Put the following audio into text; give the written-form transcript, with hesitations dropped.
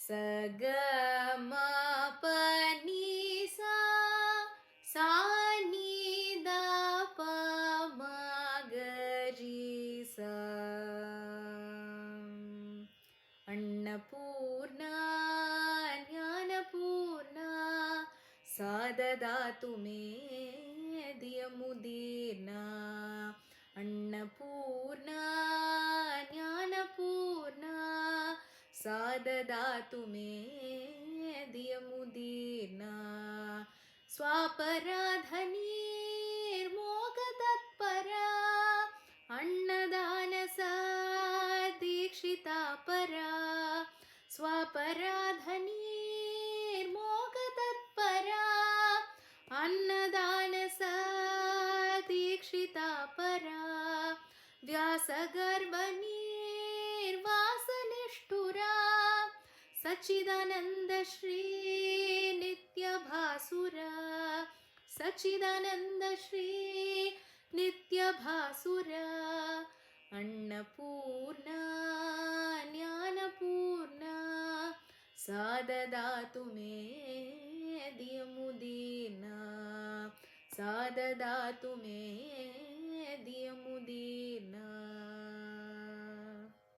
ಸ ಗ ಮ ಪ ni sa sa ni da pa ma ga ri sa. Annapurna ज्ञानपूर्णा सा ददातु मे धियमुदीर्णा. अन्नपूर्णा ज्ञानपूर्णा सा ददातु मे धियमुदीर्णा. स्वापराधनीर्मोगतत्परा अन्नदानसा दीक्षिता परा. स्वापराधनीर्मोगतत्परा अन्नदानसा दीक्षिता परा. व्यासगर्भनिर्वासनिष्ठुरा सच्चिदानन्दश्री नित्यभासुरा. सच्चिदानन्दश्री नित्यभासुरा. अन्नपूर्णा ज्ञानपूर्णा सा ददातु मे धियमुदीर्णा. सा ददातु मे धियमुदीर्णा.